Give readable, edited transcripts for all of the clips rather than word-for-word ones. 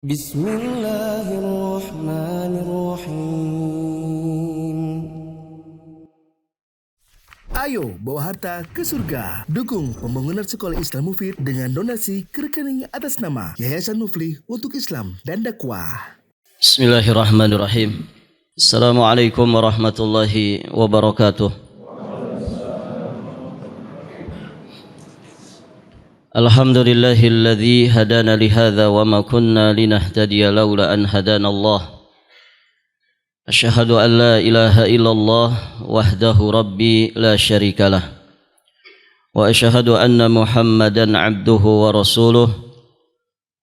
Bismillahirrahmanirrahim. Ayo bawa harta ke surga. Dukung pembangunan sekolah Islam Mufid dengan donasi ke rekening atas nama Yayasan Muflih untuk Islam dan Dakwah. Bismillahirrahmanirrahim. Assalamualaikum warahmatullahi wabarakatuh. Alhamdulillahilladzi hadana lihadza wa ma kunna linahtadiya laula an hadana Allah. Asyhadu an la ilaha illallah wahdahu rabbi la syarikalah. Wa asyhadu anna Muhammadan abduhu wa rasuluh.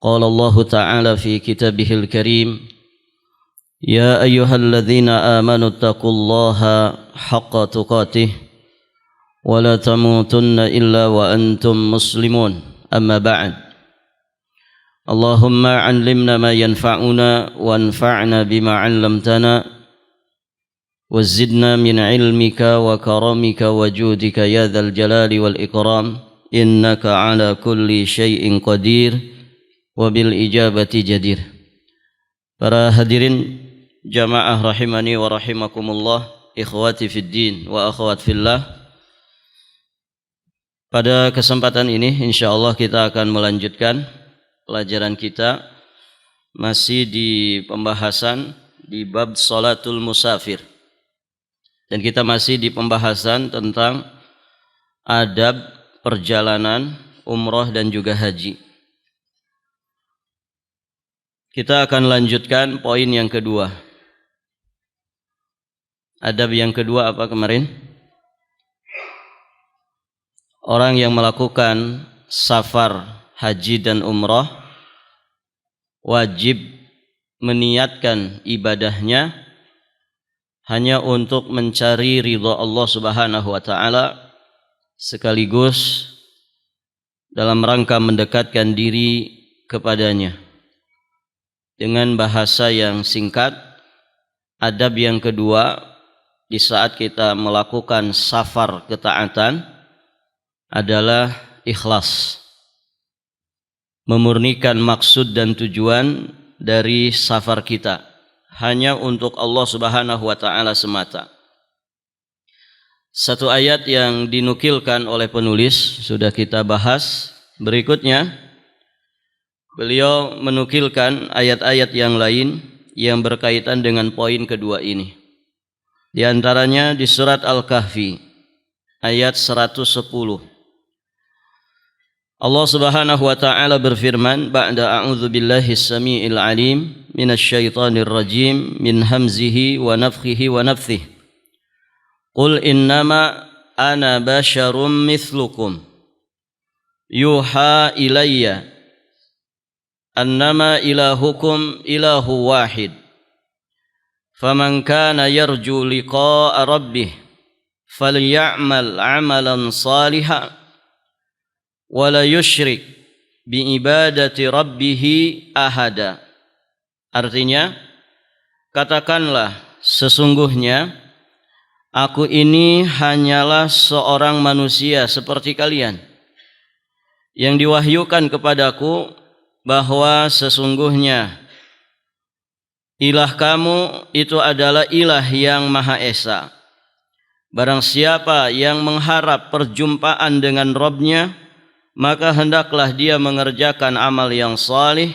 Qala Allah Ta'ala fi kitabihil karim. Ya ayyuhalladzina amanu taqullaha haqqa tuqatih wa la tamutunna illa wa antum muslimun. Amma ba'd. Allahumma 'allimna ma yanfa'una wanfa'na bima 'allamtana wa zidna min 'ilmika wa karamika wa judika ya dzal jalali wal ikram innaka 'ala kulli syai'in qadir wa bil ijabati jadir. Para hadirin jamaah rahimani wa rahimakumullah, ikhwati fid din wa akhwat fillah. Pada kesempatan ini insyaallah kita akan melanjutkan pelajaran kita masih di pembahasan di bab salatul musafir. Dan kita masih di pembahasan tentang adab perjalanan umroh dan juga haji. Kita akan lanjutkan poin yang kedua. Adab yang kedua apa kemarin? Orang yang melakukan safar haji dan umrah wajib meniatkan ibadahnya hanya untuk mencari ridha Allah Subhanahu wa taala, sekaligus dalam rangka mendekatkan diri kepadanya. Dengan bahasa yang singkat, adab yang kedua di saat kita melakukan safar ketaatan adalah ikhlas, memurnikan maksud dan tujuan dari safar kita hanya untuk Allah Subhanahu wa taala semata. Satu ayat yang dinukilkan oleh penulis sudah kita bahas. Berikutnya beliau menukilkan ayat-ayat yang lain yang berkaitan dengan poin kedua ini. Di antaranya di surat Al-Kahfi ayat 110. Allah Subhanahu wa taala berfirman, ba'da a'udzu billahi samii'il 'alim minasyaitonir rajim min hamzihi wa nafthihi wa nafthihi. Qul innama ana basyarum mithlukum yuha ilayya annama ilahukum ilahu wahid. Faman kana yarju liqa'a rabbih falya'mal 'amalan shalihan wala yusyrik biibadati rabbihi ahada. Artinya, katakanlah sesungguhnya aku ini hanyalah seorang manusia seperti kalian yang diwahyukan kepadaku bahwa sesungguhnya ilah kamu itu adalah ilah yang Maha Esa. Barang siapa yang mengharap perjumpaan dengan Rabb-Nya, maka hendaklah dia mengerjakan amal yang salih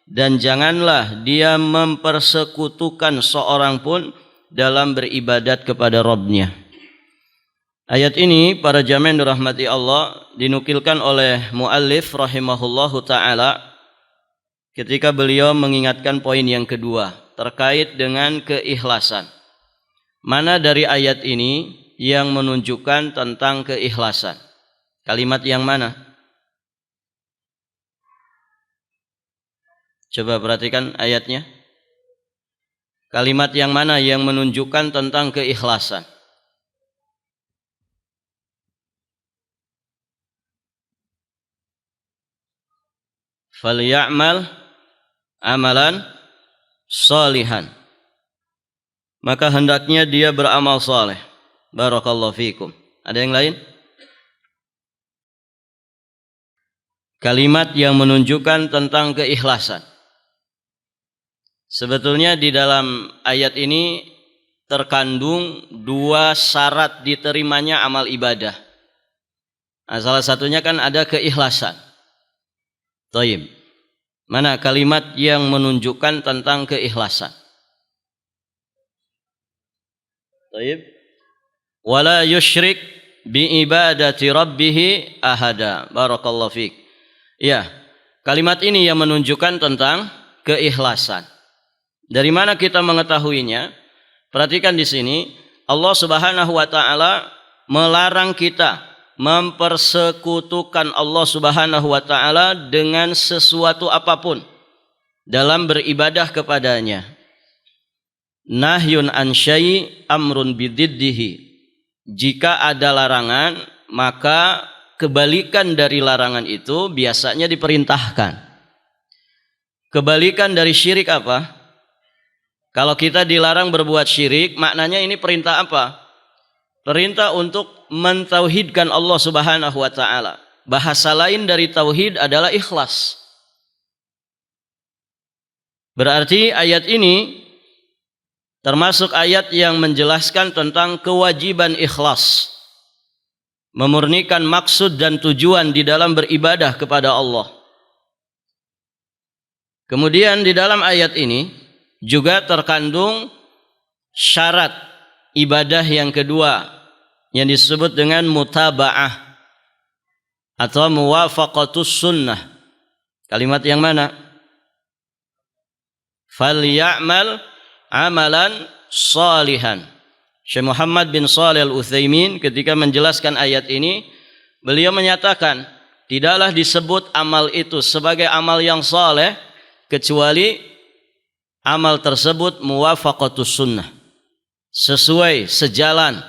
dan janganlah dia mempersekutukan seorang pun dalam beribadat kepada Rabb-Nya. Ayat ini para jamaah dirahmati Allah dinukilkan oleh muallif rahimahullahu taala ketika beliau mengingatkan poin yang kedua terkait dengan keikhlasan. Mana dari ayat ini yang menunjukkan tentang keikhlasan? Kalimat yang mana? Coba perhatikan ayatnya. Kalimat yang mana yang menunjukkan tentang keikhlasan? Falya'mal amalan shalihan. Maka hendaknya dia beramal saleh. Barakallahu fikum. Ada yang lain? Kalimat yang menunjukkan tentang keikhlasan. Sebetulnya di dalam ayat ini terkandung dua syarat diterimanya amal ibadah. Nah, salah satunya kan ada keikhlasan. Thayyib. Mana kalimat yang menunjukkan tentang keikhlasan? Thayyib. Wala yusyrik bi ibadati rabbih ahada. Barakallahu fiik. Ya, kalimat ini yang menunjukkan tentang keikhlasan. Dari mana kita mengetahuinya? Perhatikan di sini, Allah Subhanahu wa taala melarang kita mempersekutukan Allah Subhanahu wa taala dengan sesuatu apapun dalam beribadah kepadanya. Nahyun an syai' amrun bididdihi. Jika ada larangan, maka kebalikan dari larangan itu biasanya diperintahkan. Kebalikan dari syirik apa? Kalau kita dilarang berbuat syirik, maknanya ini perintah apa? Perintah untuk mentauhidkan Allah Subhanahu wa taala. Bahasa lain dari tauhid adalah ikhlas. Berarti ayat ini termasuk ayat yang menjelaskan tentang kewajiban ikhlas. Memurnikan maksud dan tujuan di dalam beribadah kepada Allah. Kemudian di dalam ayat ini juga terkandung syarat ibadah yang kedua yang disebut dengan mutaba'ah atau muwafaqatus sunnah. Kalimat yang mana? Falya'mal amalan salihan. Syekh Muhammad bin Shalih Al-Utsaimin ketika menjelaskan ayat ini, beliau menyatakan tidaklah disebut amal itu sebagai amal yang saleh kecuali amal tersebut muwafaqatus sunnah, sesuai sejalan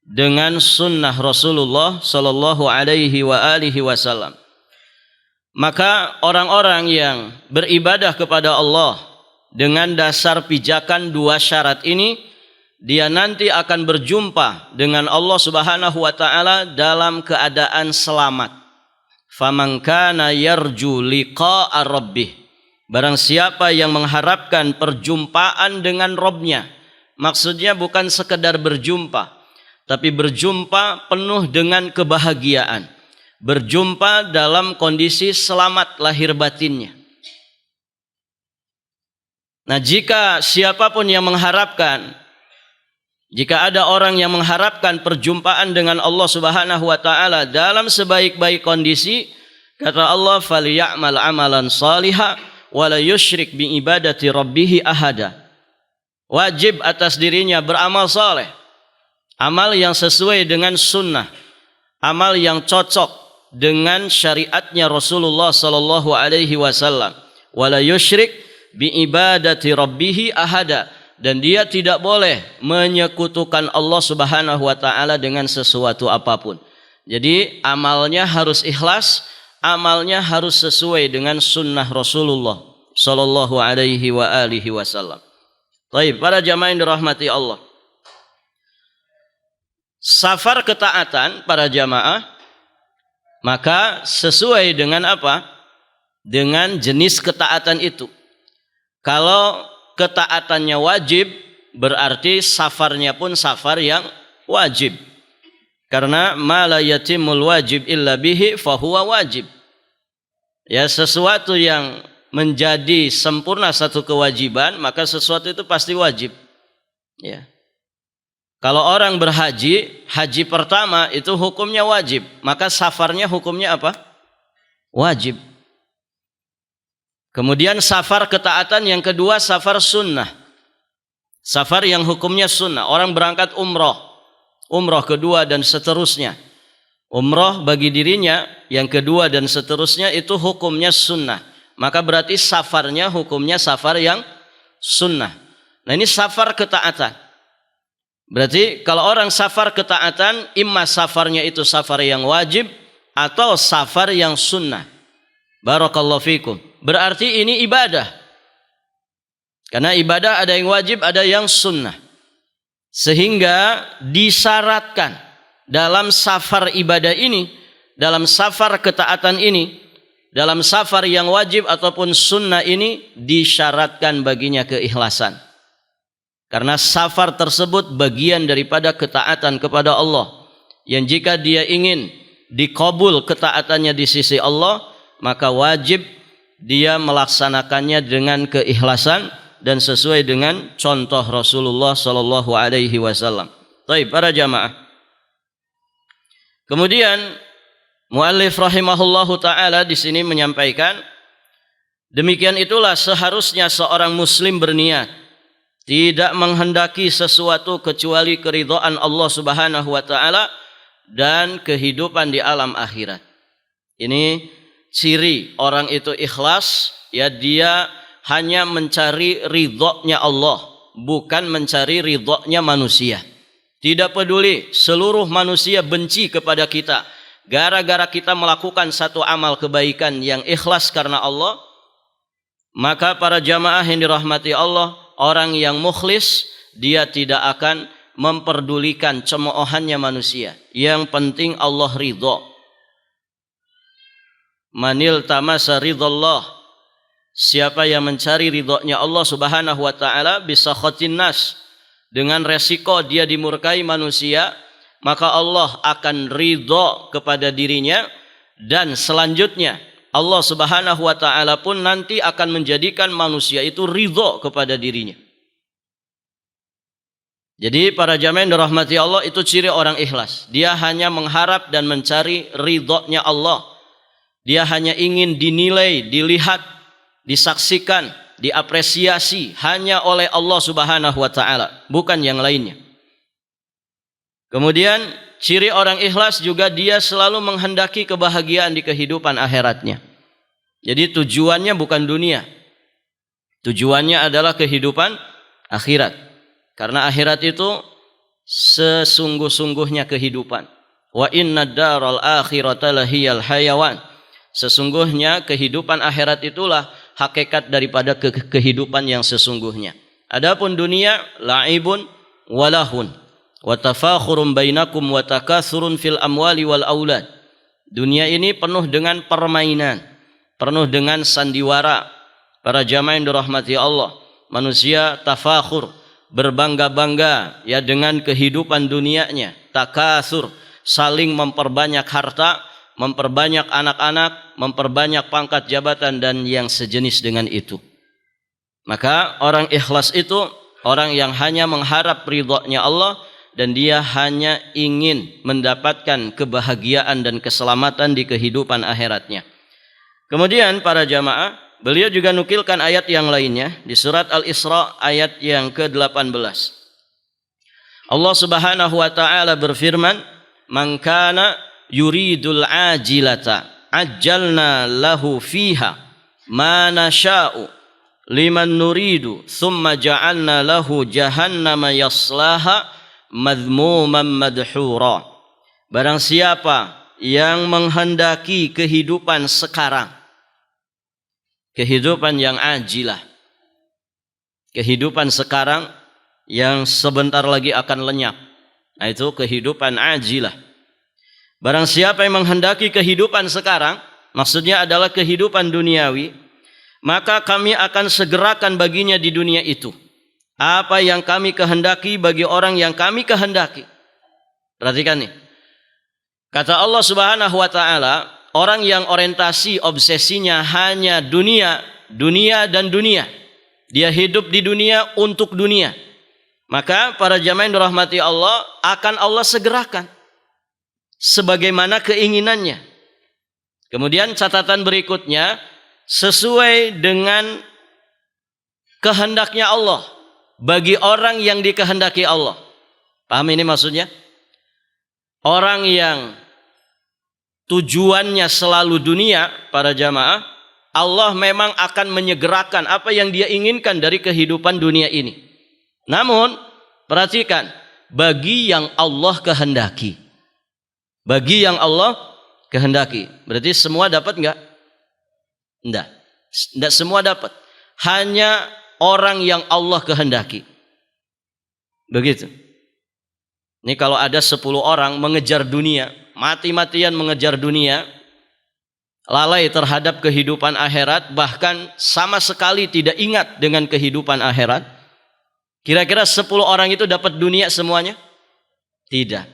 dengan sunnah Rasulullah sallallahu alaihi wasallam. Maka orang-orang yang beribadah kepada Allah dengan dasar pijakan dua syarat ini, dia nanti akan berjumpa dengan Allah Subhanahu wa taala dalam keadaan selamat. Faman kana yarju liqa'a rabbih. Barang siapa yang mengharapkan perjumpaan dengan Rabb-Nya, maksudnya bukan sekedar berjumpa, tapi berjumpa penuh dengan kebahagiaan, berjumpa dalam kondisi selamat lahir batinnya. Nah, jika siapapun yang mengharapkan, jika ada orang yang mengharapkan perjumpaan dengan Allah Subhanahu wa taala dalam sebaik-baik kondisi, kata Allah, "Falyamal amalan shalihan wa la yusyrik bi ibadati rabbih ahada." Wajib atas dirinya beramal saleh, amal yang sesuai dengan sunnah, amal yang cocok dengan syariatnya Rasulullah sallallahu alaihi wasallam. Wa la yusyrik bi ibadati rabbih ahada, dan dia tidak boleh menyekutukan Allah Subhanahu wa taala dengan sesuatu apapun. Jadi amalnya harus ikhlas, amalnya harus sesuai dengan sunnah Rasulullah sallallahu alaihi wasallam. Baik, para jamaah yang dirahmati Allah. Safar ketaatan para jamaah, maka sesuai dengan apa? Dengan jenis ketaatan itu. Kalau ketaatannya wajib, berarti safarnya pun safar yang wajib. Karena ma la yatimul wajib illa bihi fahuwa wajib. Ya, sesuatu yang menjadi sempurna satu kewajiban, maka sesuatu itu pasti wajib. Ya. Kalau orang berhaji, haji pertama itu hukumnya wajib, maka safarnya hukumnya apa? Wajib. Kemudian safar ketaatan yang kedua, safar sunnah. Safar yang hukumnya sunnah. Orang berangkat umroh, umroh kedua dan seterusnya. Umroh bagi dirinya yang kedua dan seterusnya itu hukumnya sunnah. Maka berarti safarnya hukumnya safar yang sunnah. Nah, ini safar ketaatan. Berarti kalau orang safar ketaatan, imma safarnya itu safar yang wajib atau safar yang sunnah. Barakallahu fikum. Berarti ini ibadah. Karena ibadah ada yang wajib, ada yang sunnah. Sehingga disyaratkan dalam safar ibadah ini, dalam safar ketaatan ini, dalam safar yang wajib ataupun sunnah ini disyaratkan baginya keikhlasan. Karena safar tersebut bagian daripada ketaatan kepada Allah. Yang jika dia ingin dikabul ketaatannya di sisi Allah, maka wajib dia melaksanakannya dengan keikhlasan dan sesuai dengan contoh Rasulullah sallallahu alaihi wasallam. Baik, para jamaah. Kemudian muallif rahimahullahu taala di sini menyampaikan, demikian itulah seharusnya seorang muslim berniat tidak menghendaki sesuatu kecuali keridhaan Allah Subhanahu wa taala dan kehidupan di alam akhirat. Ini ciri orang itu ikhlas, ya, dia hanya mencari ridhonya Allah, bukan mencari ridhonya manusia. Tidak peduli seluruh manusia benci kepada kita, gara-gara kita melakukan satu amal kebaikan yang ikhlas karena Allah, maka para jamaah yang dirahmati Allah, orang yang mukhlis dia tidak akan memperdulikan cemoohannya manusia. Yang penting Allah ridho. Manil tamasa ridhallah, siapa yang mencari ridhonya Allah Subhanahu wa taala bisa khatin nas, dengan resiko dia dimurkai manusia, maka Allah akan ridho kepada dirinya, dan selanjutnya Allah Subhanahu wa taala pun nanti akan menjadikan manusia itu ridho kepada dirinya. Jadi para jamaah yang dirahmati Allah, itu ciri orang ikhlas. Dia hanya mengharap dan mencari ridhonya Allah. Dia hanya ingin dinilai, dilihat, disaksikan, diapresiasi hanya oleh Allah Subhanahu wa taala, bukan yang lainnya. Kemudian ciri orang ikhlas juga dia selalu menghendaki kebahagiaan di kehidupan akhiratnya. Jadi tujuannya bukan dunia. Tujuannya adalah kehidupan akhirat. Karena akhirat itu sesungguh-sungguhnya kehidupan. Wa inna daral akhirata lahiyal hayawan. Sesungguhnya kehidupan akhirat itulah hakikat daripada kehidupan yang sesungguhnya. Adapun dunia la'ibun walahun wa tafakhurun bainakum wa takathurun fil amwali wal aulad. Dunia ini penuh dengan permainan, penuh dengan sandiwara. Para jamaah yang dirahmati Allah, manusia tafakhur, berbangga-bangga ya dengan kehidupan dunianya, takatsur, saling memperbanyak harta, memperbanyak anak-anak, memperbanyak pangkat jabatan dan yang sejenis dengan itu. Maka orang ikhlas itu orang yang hanya mengharap ridhonya Allah dan dia hanya ingin mendapatkan kebahagiaan dan keselamatan di kehidupan akhiratnya. Kemudian para jamaah, beliau juga nukilkan ayat yang lainnya di surat Al-Isra ayat yang ke-18. Allah Subhanahu wa taala berfirman, "Man kana yuridul ajilata ajjalna lahu fiha ma nasha'u liman nuridu thumma ja'alna lahu jahannama yaslaha madhmuman madhura." Barang siapa yang menghendaki kehidupan sekarang, kehidupan yang ajilah, kehidupan sekarang yang sebentar lagi akan lenyap, nah itu kehidupan ajilah. Barang siapa yang menghendaki kehidupan sekarang, maksudnya adalah kehidupan duniawi, maka kami akan segerakan baginya di dunia itu apa yang kami kehendaki bagi orang yang kami kehendaki. Perhatikan nih. Kata Allah Subhanahu wa taala, orang yang orientasi obsesinya hanya dunia, dunia dan dunia. Dia hidup di dunia untuk dunia. Maka para jamaah yang dirahmati Allah akan Allah segerakan sebagaimana keinginannya. Kemudian catatan berikutnya, sesuai dengan kehendaknya Allah bagi orang yang dikehendaki Allah. Paham ini maksudnya? Orang yang tujuannya selalu dunia, para jamaah, Allah memang akan menyegerakan apa yang dia inginkan dari kehidupan dunia ini. Namun, perhatikan, bagi yang Allah kehendaki. Bagi yang Allah kehendaki. Berarti semua dapat enggak? Enggak. Enggak semua dapat. Hanya orang yang Allah kehendaki. Begitu. Ini kalau ada 10 orang mengejar dunia, mati-matian mengejar dunia, lalai terhadap kehidupan akhirat, bahkan sama sekali tidak ingat dengan kehidupan akhirat. Kira-kira 10 orang itu dapat dunia semuanya? Tidak.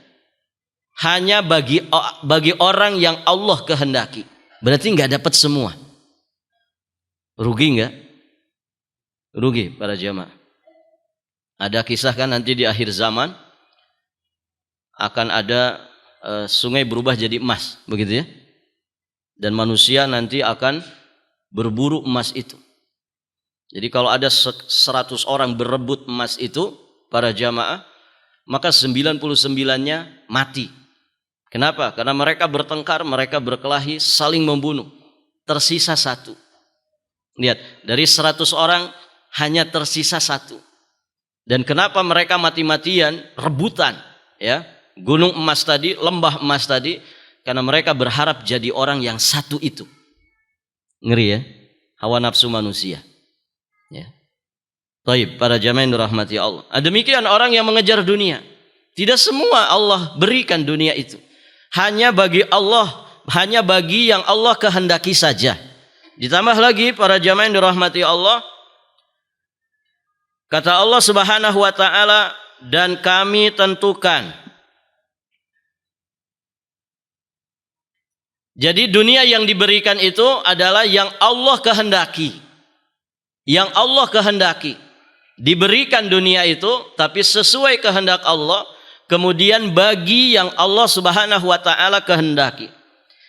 Hanya bagi orang yang Allah kehendaki. Berarti nggak dapat semua. Rugi nggak? Rugi para jamaah. Ada kisah kan nanti di akhir zaman akan ada sungai berubah jadi emas, begitu ya? Dan manusia nanti akan berburu emas itu. Jadi kalau ada 100 orang berebut emas itu, para jamaah, maka 99-nya mati. Kenapa? Karena mereka bertengkar, mereka berkelahi, saling membunuh. Tersisa 1. Lihat, dari 100 orang hanya tersisa 1. Dan kenapa mereka mati-matian rebutan, ya? Gunung emas tadi, lembah emas tadi, karena mereka berharap jadi orang yang satu itu. Ngeri ya, hawa nafsu manusia. Ya. Baik, para jamaah yang dirahmati Allah. Demikian orang yang mengejar dunia. Tidak semua Allah berikan dunia itu. Hanya bagi Allah, hanya bagi yang Allah kehendaki saja. Ditambah lagi para jamaah yang dirahmati Allah, kata Allah Subhanahu wa taala, dan kami tentukan. Jadi dunia yang diberikan itu adalah yang Allah kehendaki. Yang Allah kehendaki. Diberikan dunia itu tapi sesuai kehendak Allah, kemudian bagi yang Allah Subhanahu wa taala kehendaki.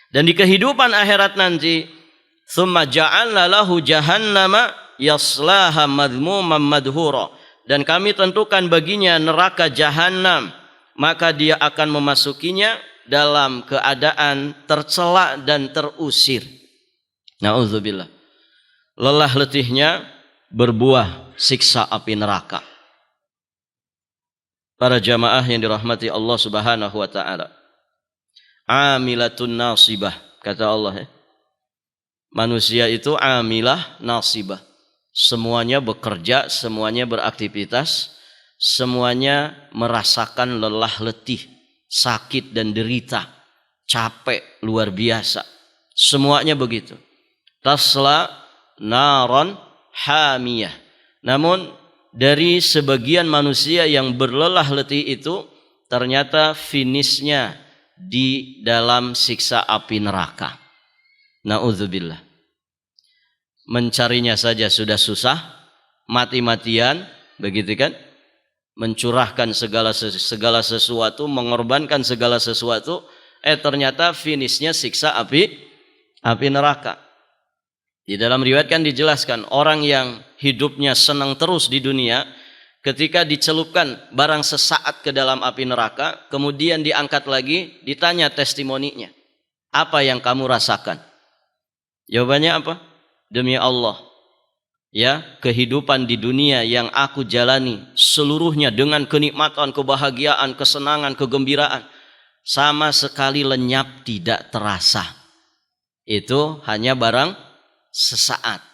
Dan di kehidupan akhirat nanti, tsumma ja'alna lahu jahannama yaslaha madhmuman madhura, dan kami tentukan baginya neraka jahanam, maka dia akan memasukinya dalam keadaan tercela dan terusir. Nauzubillah. Lelah letihnya berbuah siksa api neraka. Para jamaah yang dirahmati Allah Subhanahu wa taala. Amilatun nasibah, kata Allah ya. Manusia itu amilah nasibah. Semuanya bekerja, semuanya beraktivitas, semuanya merasakan lelah letih, sakit dan derita, capek luar biasa. Semuanya begitu. Tasla naron hamiyah. Namun dari sebagian manusia yang berlelah letih itu, ternyata finishnya di dalam siksa api neraka. Na'udzubillah. Mencarinya saja sudah susah, mati-matian, begitu kan? Mencurahkan segala sesuatu, mengorbankan segala sesuatu, ternyata finishnya siksa api neraka. Di dalam riwayat kan dijelaskan, orang yang hidupnya senang terus di dunia, ketika dicelupkan barang sesaat ke dalam api neraka, kemudian diangkat lagi, ditanya testimoninya, apa yang kamu rasakan? Jawabannya apa? Demi Allah, ya, kehidupan di dunia yang aku jalani seluruhnya dengan kenikmatan, kebahagiaan, kesenangan, kegembiraan, sama sekali lenyap tidak terasa. Itu hanya barang sesaat.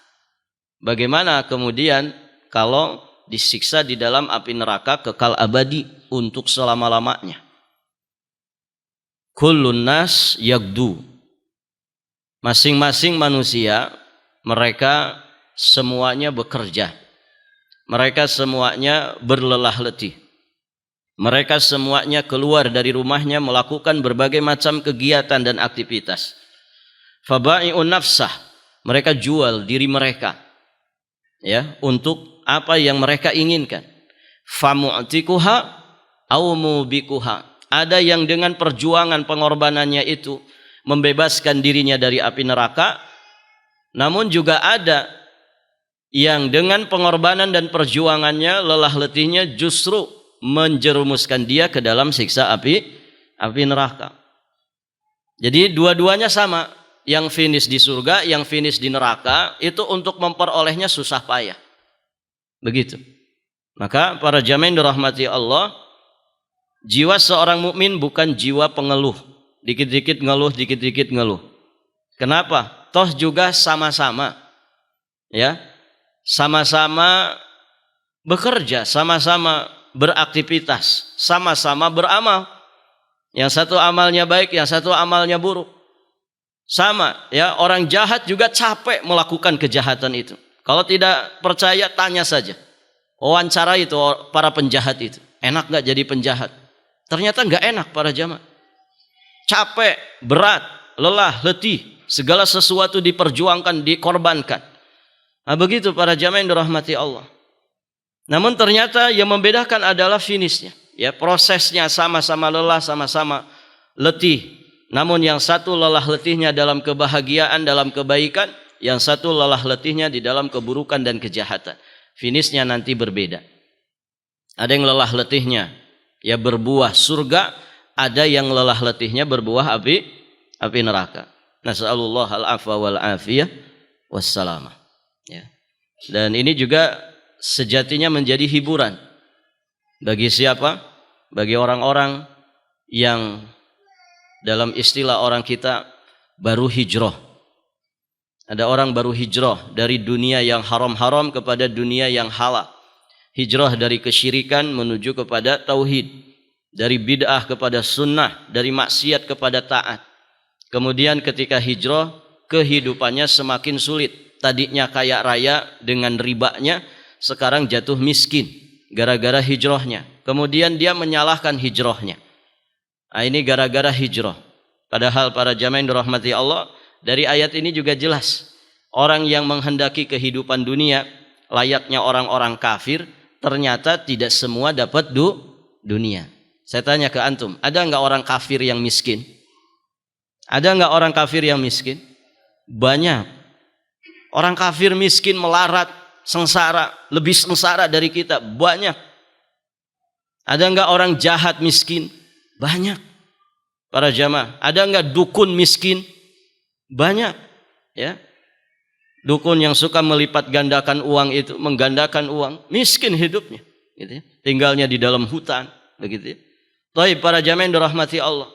Bagaimana kemudian kalau disiksa di dalam api neraka kekal abadi untuk selama-lamanya? Kullun nas yagdu. Masing-masing manusia, mereka semuanya bekerja. Mereka semuanya berlelah letih. Mereka semuanya keluar dari rumahnya melakukan berbagai macam kegiatan dan aktivitas. Faba'i'un nafsah. Mereka jual diri mereka, ya, untuk apa yang mereka inginkan. Famu'tikuha au mubikuha. Ada yang dengan perjuangan pengorbanannya itu membebaskan dirinya dari api neraka, namun juga ada yang dengan pengorbanan dan perjuangannya, lelah letihnya justru menjerumuskan dia ke dalam siksa api neraka. Jadi dua-duanya sama. Yang finish di surga, yang finish di neraka, itu untuk memperolehnya susah payah. Begitu. Maka para jamaah yang dirahmati Allah, jiwa seorang mukmin bukan jiwa pengeluh, dikit-dikit ngeluh, dikit-dikit ngeluh. Kenapa? Toh juga sama-sama, ya, sama-sama bekerja, sama-sama beraktivitas, sama-sama beramal. Yang satu amalnya baik, yang satu amalnya buruk. Sama ya, orang jahat juga capek melakukan kejahatan itu. Kalau tidak percaya tanya saja. Wawancara itu para penjahat itu. Enak gak jadi penjahat? Ternyata gak enak para jamaah. Capek, berat, lelah, letih. Segala sesuatu diperjuangkan, dikorbankan. Nah begitu para jamaah yang dirahmati Allah. Namun ternyata yang membedakan adalah finishnya. Ya, prosesnya sama-sama lelah, sama-sama letih. Namun yang satu lelah letihnya dalam kebahagiaan, dalam kebaikan. Yang satu lelah letihnya di dalam keburukan dan kejahatan. Finishnya nanti berbeda. Ada yang lelah letihnya ya berbuah surga, ada yang lelah letihnya berbuah api neraka. Nasallallahu al-afwa wal afiyah wassalamah. Ya. Dan ini juga sejatinya menjadi hiburan bagi siapa? Bagi orang-orang yang dalam istilah orang kita baru hijrah. Ada orang baru hijrah dari dunia yang haram-haram kepada dunia yang halal. Hijrah dari kesyirikan menuju kepada tauhid. Dari bid'ah kepada sunnah. Dari maksiat kepada taat. Kemudian ketika hijrah, kehidupannya semakin sulit. Tadinya kaya raya dengan ribanya, sekarang jatuh miskin. Gara-gara hijrahnya. Kemudian dia menyalahkan hijrahnya. Nah, ini gara-gara hijrah. Padahal para jamaah yang dirahmati Allah, dari ayat ini juga jelas. Orang yang menghendaki kehidupan dunia layaknya orang-orang kafir, ternyata tidak semua dapat dunia. Saya tanya ke antum, ada enggak orang kafir yang miskin? Ada enggak orang kafir yang miskin? Banyak. Orang kafir miskin melarat, sengsara, lebih sengsara dari kita, banyak. Ada enggak orang jahat miskin? Banyak. Para jamaah, ada enggak dukun miskin? Banyak, ya. Dukun yang suka melipat gandakan uang itu, menggandakan uang, miskin hidupnya, gitu ya. Tinggalnya di dalam hutan, begitu ya. Baik, para jamaah yang dirahmati Allah.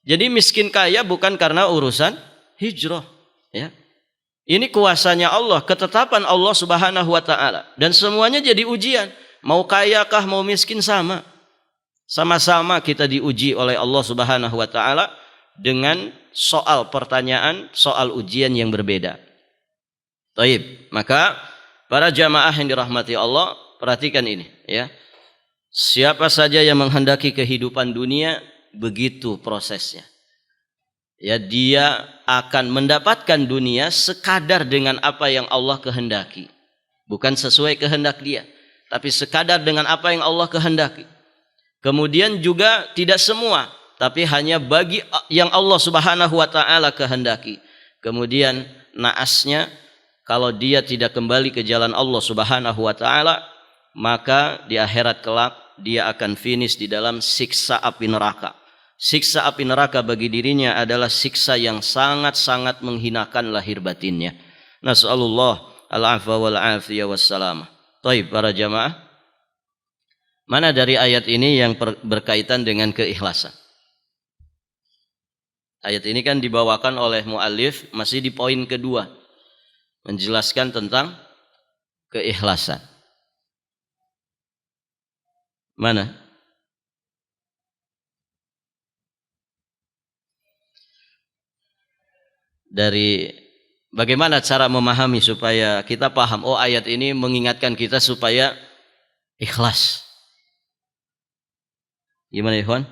Jadi miskin kaya bukan karena urusan hijrah, ya. Ini kuasanya Allah, ketetapan Allah Subhanahu wa taala, dan semuanya jadi ujian. Mau kaya kah, mau miskin sama. Sama-sama kita diuji oleh Allah Subhanahu wa taala dengan soal pertanyaan, soal ujian yang berbeda. Baik, maka para jamaah yang dirahmati Allah, perhatikan ini ya. Siapa saja yang menghendaki kehidupan dunia, begitu prosesnya. Ya, dia akan mendapatkan dunia sekadar dengan apa yang Allah kehendaki. Bukan sesuai kehendak dia, tapi sekadar dengan apa yang Allah kehendaki. Kemudian juga tidak semua, tapi hanya bagi yang Allah Subhanahu wa taala kehendaki. Kemudian naasnya, kalau dia tidak kembali ke jalan Allah Subhanahu wa taala, maka di akhirat kelak dia akan finish di dalam siksa api neraka. Siksa api neraka bagi dirinya adalah siksa yang sangat-sangat menghinakan lahir batinnya. Nasallallahu al-afwa wal afiyah wassalamah. Baik para jamaah, mana dari ayat ini yang berkaitan dengan keikhlasan? Ayat ini kan dibawakan oleh muallif masih di poin kedua, menjelaskan tentang keikhlasan. Mana? Dari bagaimana cara memahami supaya kita paham, oh ayat ini mengingatkan kita supaya ikhlas. Gimana ikhwan?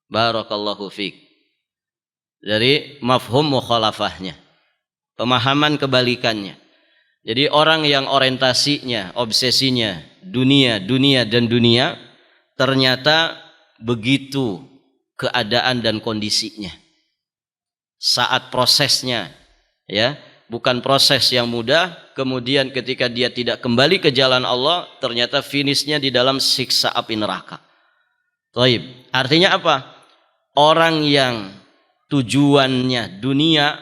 Barakallahu fiik. Dari mafhum mukhalafahnya, pemahaman kebalikannya. Jadi orang yang orientasinya, obsesinya dunia, dunia dan dunia, ternyata begitu keadaan dan kondisinya. Saat prosesnya, ya, bukan proses yang mudah. Kemudian ketika dia tidak kembali ke jalan Allah, ternyata finishnya di dalam siksa api neraka. Taib. Artinya apa? Orang yang tujuannya dunia,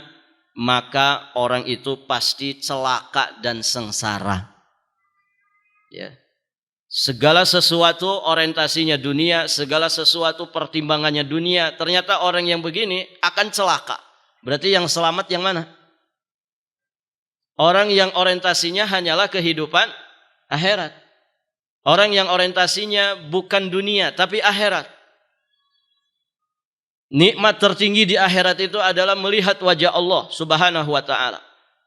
maka orang itu pasti celaka dan sengsara. Ya. Segala sesuatu orientasinya dunia, segala sesuatu pertimbangannya dunia. Ternyata orang yang begini akan celaka. Berarti yang selamat yang mana? Orang yang orientasinya hanyalah kehidupan akhirat. Orang yang orientasinya bukan dunia tapi akhirat. Nikmat tertinggi di akhirat itu adalah melihat wajah Allah Subhanahu wa taala.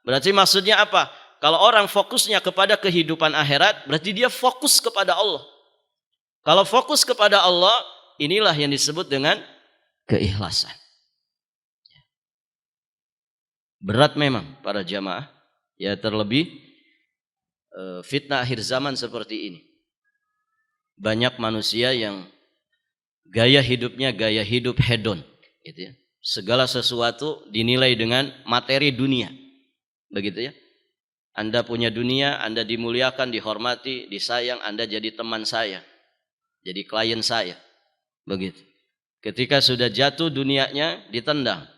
Berarti maksudnya apa? Kalau orang fokusnya kepada kehidupan akhirat, berarti dia fokus kepada Allah. Kalau fokus kepada Allah, inilah yang disebut dengan keikhlasan. Berat memang para jamaah, ya terlebih fitnah akhir zaman seperti ini. Banyak manusia yang gaya hidupnya gaya hidup hedon, gitu ya. Segala sesuatu dinilai dengan materi dunia, begitu ya. Anda punya dunia, Anda dimuliakan, dihormati, disayang, Anda jadi teman saya, jadi klien saya, begitu. Ketika sudah jatuh dunianya ditendang.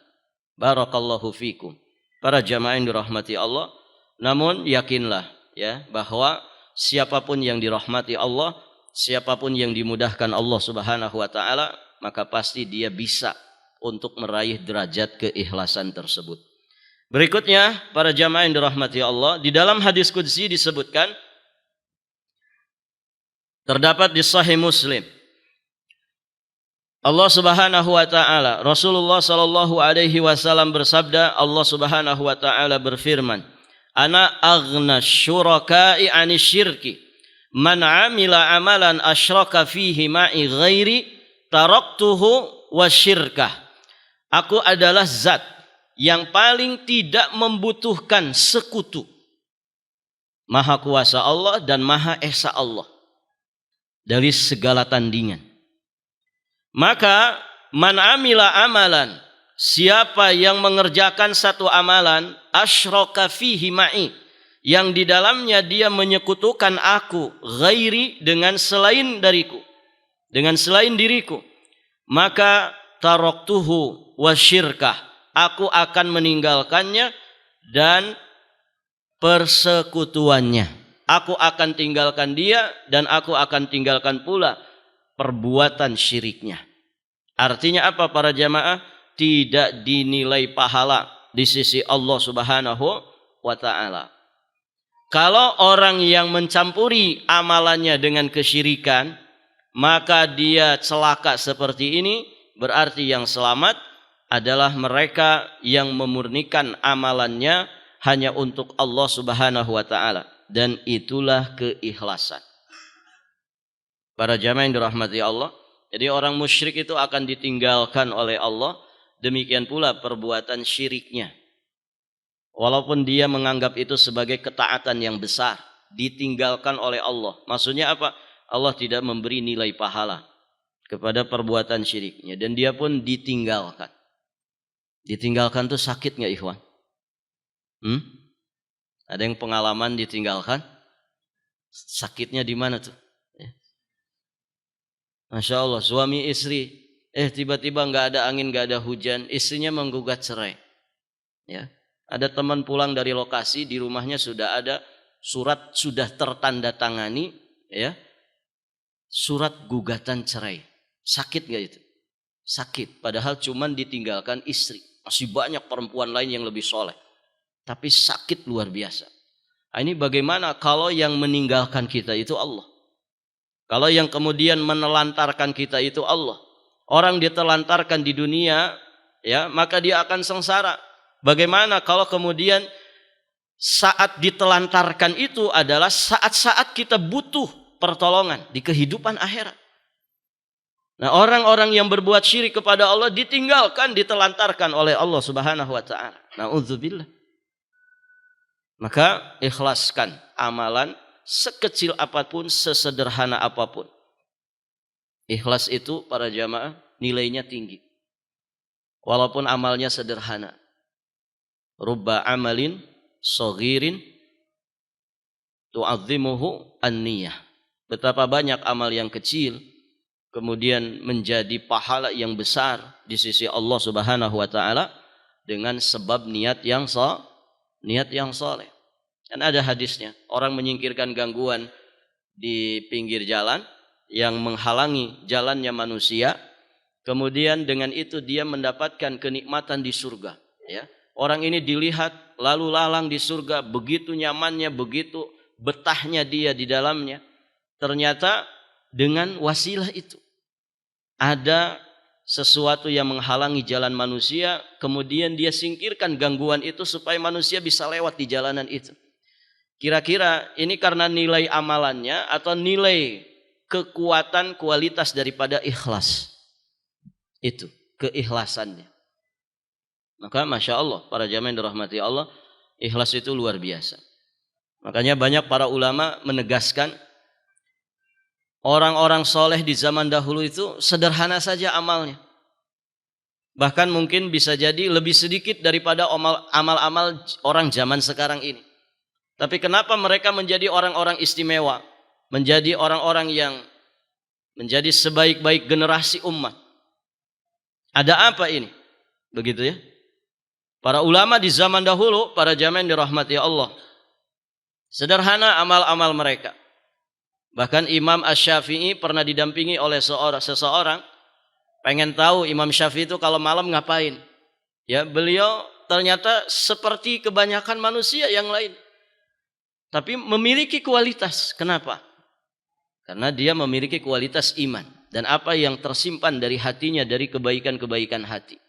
Barakallahu fikum. Para jamaah yang dirahmati Allah, namun yakinlah ya bahwa siapapun yang dirahmati Allah, siapapun yang dimudahkan Allah Subhanahu wa taala, maka pasti dia bisa untuk meraih derajat keikhlasan tersebut. Berikutnya, para jamaah yang dirahmati Allah, di dalam hadis qudsi disebutkan, terdapat di Sahih Muslim, Allah Subhanahu wa taala, Rasulullah sallallahu alaihi wasallam bersabda, Allah Subhanahu wa taala berfirman, "Ana aghna syuraka'i 'ani syirki. Man 'amila 'amalan asyraka fihi ma'i ghairi taraktuhu wa syirkah." Aku adalah zat yang paling tidak membutuhkan sekutu. Maha kuasa Allah dan Maha esa Allah dari segala tandingan. Maka man amila amalan, siapa yang mengerjakan satu amalan, asyraka fihi ma'i, yang di dalamnya dia menyekutukan aku, ghairi, dengan selain dariku, dengan selain diriku, maka taraktuhu wa syirkah, aku akan meninggalkannya dan persekutuannya. Aku akan tinggalkan dia dan aku akan tinggalkan pula perbuatan syiriknya. Artinya apa para jamaah? Tidak dinilai pahala di sisi Allah Subhanahu wa taala. Kalau orang yang mencampuri amalannya dengan kesyirikan, maka dia celaka seperti ini. Berarti yang selamat adalah mereka yang memurnikan amalannya hanya untuk Allah Subhanahu wa taala, dan itulah keikhlasan. Para jamaah yang dirahmati Allah, jadi orang musyrik itu akan ditinggalkan oleh Allah, demikian pula perbuatan syiriknya. Walaupun dia menganggap itu sebagai ketaatan yang besar, ditinggalkan oleh Allah. Maksudnya apa? Allah tidak memberi nilai pahala kepada perbuatan syiriknya, dan dia pun ditinggalkan. Ditinggalkan tuh sakit nggak ikhwan? Ada yang pengalaman ditinggalkan? Sakitnya di mana tuh? Masya Allah, suami istri, tiba-tiba nggak ada angin, nggak ada hujan, istrinya menggugat cerai. Ya, ada teman pulang dari lokasi, di rumahnya sudah ada surat, sudah tertandatangani, ya, surat gugatan cerai. Sakit nggak itu? Sakit. Padahal cuman ditinggalkan istri. Masih banyak perempuan lain yang lebih soleh, tapi sakit luar biasa. Nah, ini bagaimana kalau yang meninggalkan kita itu Allah? Kalau yang kemudian menelantarkan kita itu Allah. Orang ditelantarkan di dunia, ya, maka dia akan sengsara. Bagaimana kalau kemudian saat ditelantarkan itu adalah saat-saat kita butuh pertolongan di kehidupan akhirat. Nah, orang-orang yang berbuat syirik kepada Allah ditinggalkan, ditelantarkan oleh Allah Subhanahu wa taala. Na'udzubillah. Maka ikhlaskan amalan sekecil apapun, sesederhana apapun. Ikhlas itu para jamaah nilainya tinggi. Walaupun amalnya sederhana. Rubba amalin shaghirin tu'azzimuhu an-niyah. Betapa banyak amal yang kecil kemudian menjadi pahala yang besar di sisi Allah Subhanahu wa taala dengan sebab niat yang saleh. Kan ada hadisnya, orang menyingkirkan gangguan di pinggir jalan yang menghalangi jalannya manusia, kemudian dengan itu dia mendapatkan kenikmatan di surga. Ya, orang ini dilihat lalu lalang di surga, begitu nyamannya, begitu betahnya dia di dalamnya. Ternyata dengan wasilah itu ada sesuatu yang menghalangi jalan manusia, kemudian dia singkirkan gangguan itu supaya manusia bisa lewat di jalanan itu. Kira-kira ini karena nilai amalannya atau nilai kekuatan kualitas daripada ikhlas. Itu keikhlasannya. Maka Masya Allah, para jamaah yang dirahmati Allah, ikhlas itu luar biasa. Makanya banyak para ulama menegaskan orang-orang soleh di zaman dahulu itu sederhana saja amalnya. Bahkan mungkin bisa jadi lebih sedikit daripada amal-amal orang zaman sekarang ini. Tapi kenapa mereka menjadi orang-orang istimewa? Menjadi orang-orang yang menjadi sebaik-baik generasi umat. Ada apa ini? Begitu ya. Para ulama di zaman dahulu, para jamaah yang dirahmati Allah, sederhana amal-amal mereka. Bahkan Imam Asy-Syafi'i pernah didampingi oleh seseorang, pengen tahu Imam Syafi'i itu kalau malam ngapain. Ya, beliau ternyata seperti kebanyakan manusia yang lain. Tapi memiliki kualitas. Kenapa? Karena dia memiliki kualitas iman. Dan apa yang tersimpan dari hatinya dari kebaikan-kebaikan hati.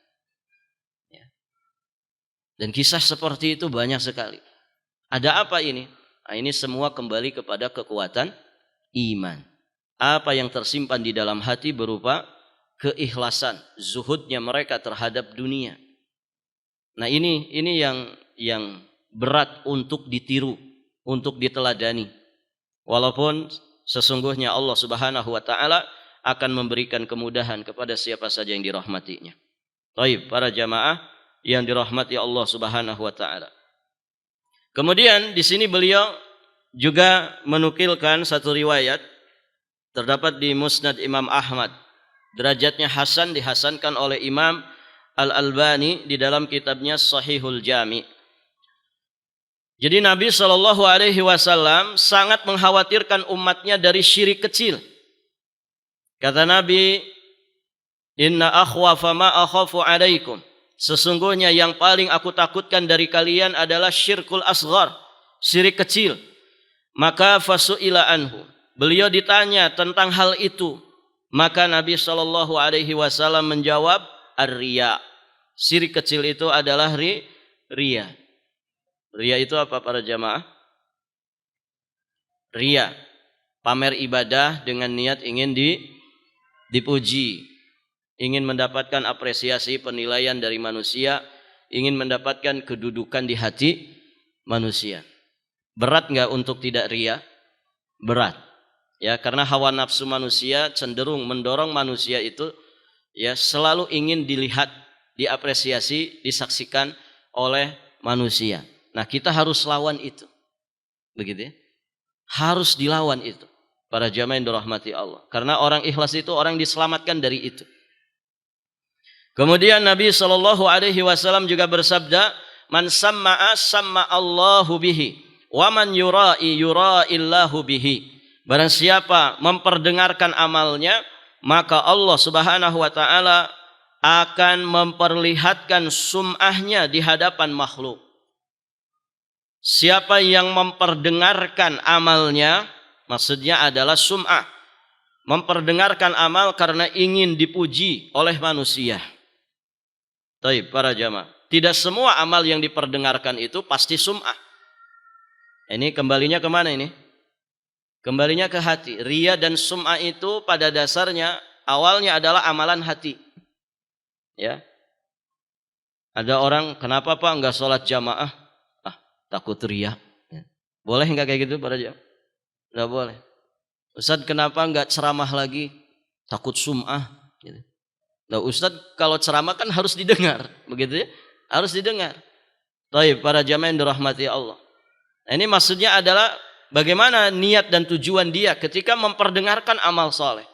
Ya. Dan kisah seperti itu banyak sekali. Ada apa ini? Nah, ini semua kembali kepada kekuatan iman. Apa yang tersimpan di dalam hati berupa keikhlasan, zuhudnya mereka terhadap dunia. Nah, ini yang berat untuk ditiru, untuk diteladani. Walaupun sesungguhnya Allah Subhanahu wa taala akan memberikan kemudahan kepada siapa saja yang dirahmatinya. Baik, para jamaah yang dirahmati Allah Subhanahu wa taala. Kemudian di sini beliau juga menukilkan satu riwayat terdapat di Musnad Imam Ahmad. Derajatnya hasan, dihasankan oleh Imam Al-Albani di dalam kitabnya Sahihul Jami'. Jadi Nabi SAW sangat mengkhawatirkan umatnya dari syirik kecil. Kata Nabi, "Inna akhwafa ma akhafu alaikum." Sesungguhnya yang paling aku takutkan dari kalian adalah syirkul asghar, syirik kecil. Maka fasu'ila anhu. Beliau ditanya tentang hal itu. Maka Nabi SAW menjawab, ar-riya. Syirik kecil itu adalah riya. Riya itu apa para jamaah? Riya, pamer ibadah dengan niat ingin dipuji, ingin mendapatkan apresiasi penilaian dari manusia, ingin mendapatkan kedudukan di hati manusia. Berat enggak untuk tidak riya? Berat. Ya, karena hawa nafsu manusia cenderung mendorong manusia itu ya selalu ingin dilihat, diapresiasi, disaksikan oleh manusia. Nah, kita harus lawan itu. Begitu ya. Harus dilawan itu. Para jamaah yang dirahmati Allah. Karena orang ikhlas itu orang diselamatkan dari itu. Kemudian Nabi SAW juga bersabda, "Man samma'a samma Allahu bihi, wa man yura'i yura'illahu bihi." Barang siapa memperdengarkan amalnya, maka Allah Subhanahu wa taala akan memperlihatkan sum'ahnya di hadapan makhluk. Siapa yang memperdengarkan amalnya, maksudnya adalah sum'ah. Memperdengarkan amal karena ingin dipuji oleh manusia. Baik, para jamaah. Tidak semua amal yang diperdengarkan itu pasti sum'ah. Ini kembalinya kemana ini? Kembalinya ke hati. Riya dan sum'ah itu pada dasarnya awalnya adalah amalan hati. Ya. Ada orang, kenapa Pak enggak sholat jamaah? Takut riya. Boleh enggak kayak gitu para jamaah? Enggak boleh. Ustaz, kenapa enggak ceramah lagi? Takut sum'ah. Gitu. Nah, Ustaz kalau ceramah kan harus didengar, begitu ya? Harus didengar. Baik, para jamaah yang dirahmati Allah. Nah, ini maksudnya adalah bagaimana niat dan tujuan dia ketika memperdengarkan amal soleh,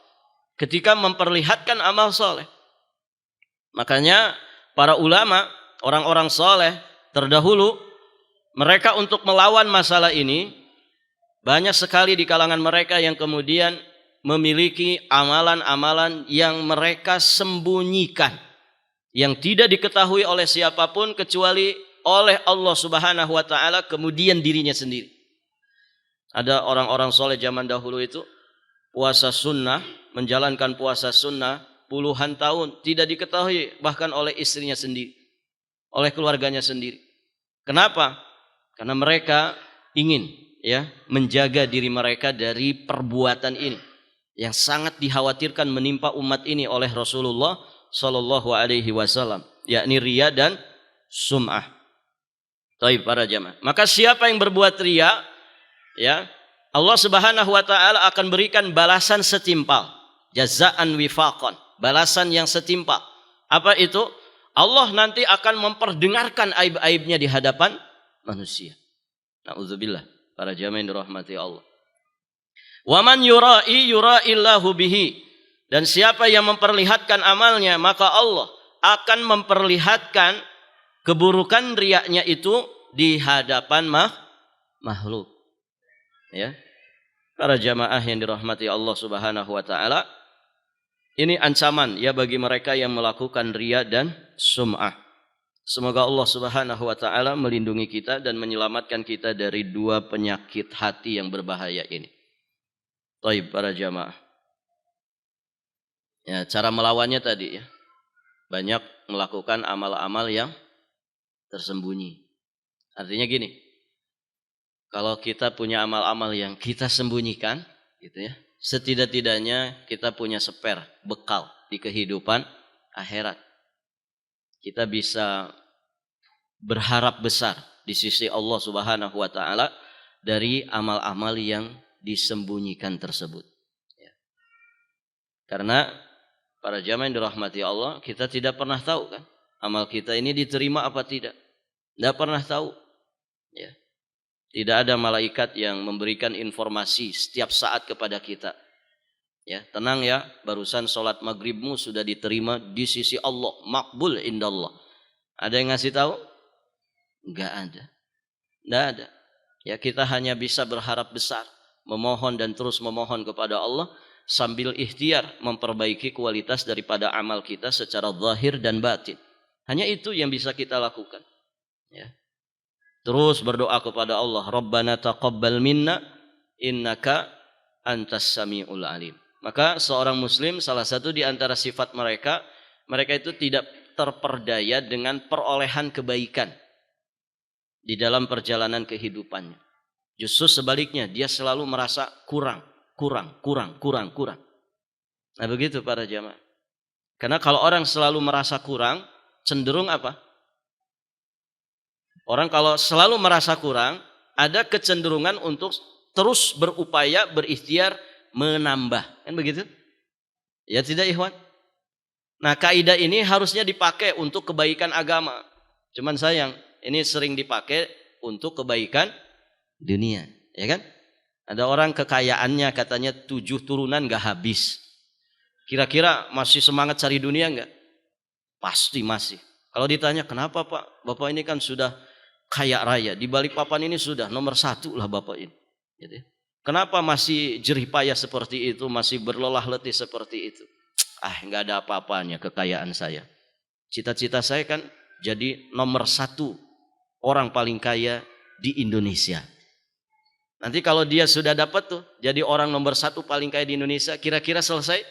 ketika memperlihatkan amal soleh. Makanya para ulama, orang-orang soleh terdahulu, mereka untuk melawan masalah ini, banyak sekali di kalangan mereka yang kemudian memiliki amalan-amalan yang mereka sembunyikan, yang tidak diketahui oleh siapapun kecuali oleh Allah Subhanahu wa taala, kemudian dirinya sendiri. Ada orang-orang soleh zaman dahulu itu puasa sunnah, menjalankan puasa sunnah puluhan tahun tidak diketahui bahkan oleh istrinya sendiri, oleh keluarganya sendiri. Kenapa? Karena mereka ingin menjaga diri mereka dari perbuatan ini yang sangat dikhawatirkan menimpa umat ini oleh Rasulullah Shallallahu Alaihi Wasallam, yakni riya dan sum'ah. Taib para jamaah. Maka siapa yang berbuat riya, Allah Subhanahu Wa Taala akan berikan balasan setimpal, jazaan wifaqan, balasan yang setimpal. Apa itu? Allah nanti akan memperdengarkan aib-aibnya di hadapan manusia. Nauzubillah, para jamaah yang dirahmati Allah. Wa man yura'illahu bihi. Dan siapa yang memperlihatkan amalnya, maka Allah akan memperlihatkan keburukan riyanya itu di hadapan makhluk. Ya. Para jamaah yang dirahmati Allah Subhanahu wa taala, ini ancaman bagi mereka yang melakukan riya dan sum'ah. Semoga Allah Subhanahu wa taala melindungi kita dan menyelamatkan kita dari dua penyakit hati yang berbahaya ini. Taib para jamaah. Ya, cara melawannya tadi banyak melakukan amal-amal yang tersembunyi. Artinya gini, kalau kita punya amal-amal yang kita sembunyikan, setidak-tidaknya kita punya spare, bekal di kehidupan akhirat. Kita bisa berharap besar di sisi Allah Subhanahu wa taala dari amal-amal yang disembunyikan tersebut. Karena para jamaah yang dirahmati Allah, kita tidak pernah tahu kan amal kita ini diterima apa tidak. Tidak pernah tahu. Tidak ada malaikat yang memberikan informasi setiap saat kepada kita. Tenang barusan sholat maghribmu sudah diterima di sisi Allah, makbul indallah. Ada yang ngasih tahu? Enggak ada. Enggak ada. Kita hanya bisa berharap besar, memohon dan terus memohon kepada Allah sambil ikhtiar memperbaiki kualitas daripada amal kita secara zahir dan batin. Hanya itu yang bisa kita lakukan. Terus berdoa kepada Allah, Rabbana taqabbal minna innaka antas sami'ul alim. Maka seorang muslim, salah satu di antara sifat mereka itu tidak terperdaya dengan perolehan kebaikan di dalam perjalanan kehidupannya. Justru sebaliknya, dia selalu merasa kurang. Nah begitu para jamaah. Karena kalau orang selalu merasa kurang, cenderung apa? Orang kalau selalu merasa kurang, ada kecenderungan untuk terus berupaya, berikhtiar, menambah. Kan begitu? Ya tidak ikhwan? Nah kaidah ini harusnya dipakai untuk kebaikan agama. Cuman sayang, ini sering dipakai untuk kebaikan dunia. Ya kan? Ada orang kekayaannya katanya 7 turunan gak habis. Kira-kira masih semangat cari dunia gak? Pasti masih. Kalau ditanya kenapa Pak? Bapak ini kan sudah kaya raya. Di Balikpapan ini sudah nomor 1 lah Bapak ini. Gitu. Kenapa masih jerih payah seperti itu? Masih berlelah letih seperti itu? Gak ada apa-apanya kekayaan saya. Cita-cita saya kan jadi nomor 1 orang paling kaya di Indonesia. Nanti kalau dia sudah dapat tuh jadi orang nomor 1 paling kaya di Indonesia, kira-kira selesai?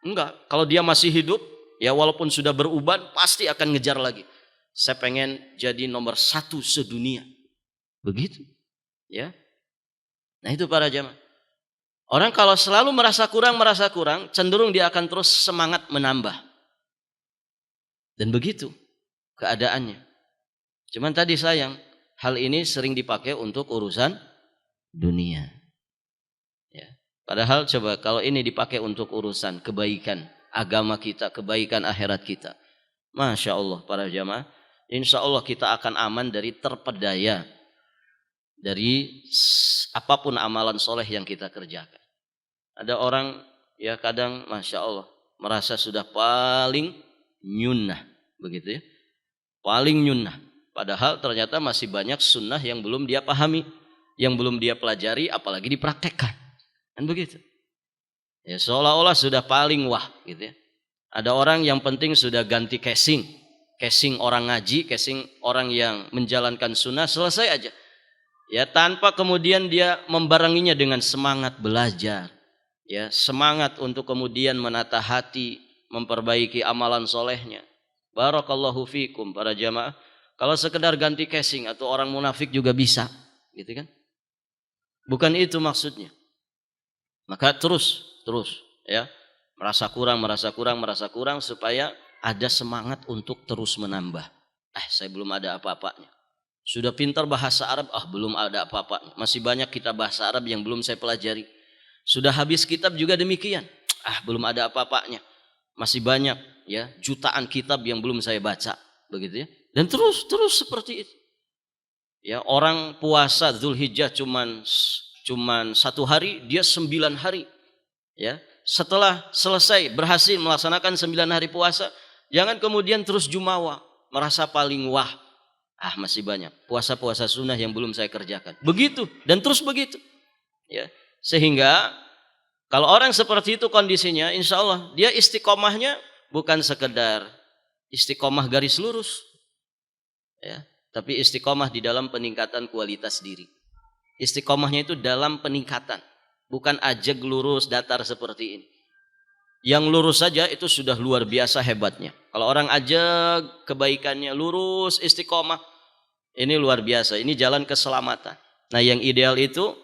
Enggak. Kalau dia masih hidup, walaupun sudah beruban, pasti akan ngejar lagi. Saya pengen jadi nomor 1 sedunia. Begitu. Nah itu para jamaah. Orang kalau selalu merasa kurang, cenderung dia akan terus semangat menambah. Dan begitu keadaannya. Cuman tadi sayang, hal ini sering dipakai untuk urusan dunia. Padahal coba kalau ini dipakai untuk urusan kebaikan agama kita, kebaikan akhirat kita. Masya Allah para jamaah, insya Allah kita akan aman dari terpedaya dari apapun amalan soleh yang kita kerjakan. Ada orang kadang Masya Allah merasa sudah paling nyunnah, begitu paling nyunnah. Padahal ternyata masih banyak sunnah yang belum dia pahami, yang belum dia pelajari, apalagi dipraktekkan. Kan begitu. Seolah-olah sudah paling wah gitu. Ada orang yang penting sudah ganti casing orang ngaji, casing orang yang menjalankan sunnah, selesai aja. Tanpa kemudian dia membarenginya dengan semangat belajar, semangat untuk kemudian menata hati, memperbaiki amalan solehnya. Barakallahu fikum para jamaah. Kalau sekedar ganti casing atau orang munafik juga bisa, gitu kan? Bukan itu maksudnya. Maka terus ya, merasa kurang supaya ada semangat untuk terus menambah. Saya belum ada apa-apanya. Sudah pintar bahasa Arab, belum ada apa-apanya. Masih banyak kitab bahasa Arab yang belum saya pelajari. Sudah habis kitab juga demikian. Belum ada apa-apanya. Masih banyak ya, jutaan kitab yang belum saya baca, begitu ya. Dan terus seperti itu. Ya, orang puasa Dzulhijjah cuman 1 hari, dia 9 hari. Ya, setelah selesai berhasil melaksanakan 9 hari puasa, jangan kemudian terus jumawa, merasa paling wah. Masih banyak puasa-puasa sunnah yang belum saya kerjakan. Begitu dan terus begitu. Ya, sehingga kalau orang seperti itu kondisinya, insya Allah dia istiqomahnya bukan sekedar istiqomah garis lurus, ya, tapi istiqomah di dalam peningkatan kualitas diri. Istiqomahnya itu dalam peningkatan, bukan ajeg lurus datar seperti ini. Yang lurus saja itu sudah luar biasa hebatnya. Kalau orang ajeg kebaikannya lurus, istiqomah, ini luar biasa. Ini jalan keselamatan. Nah, yang ideal itu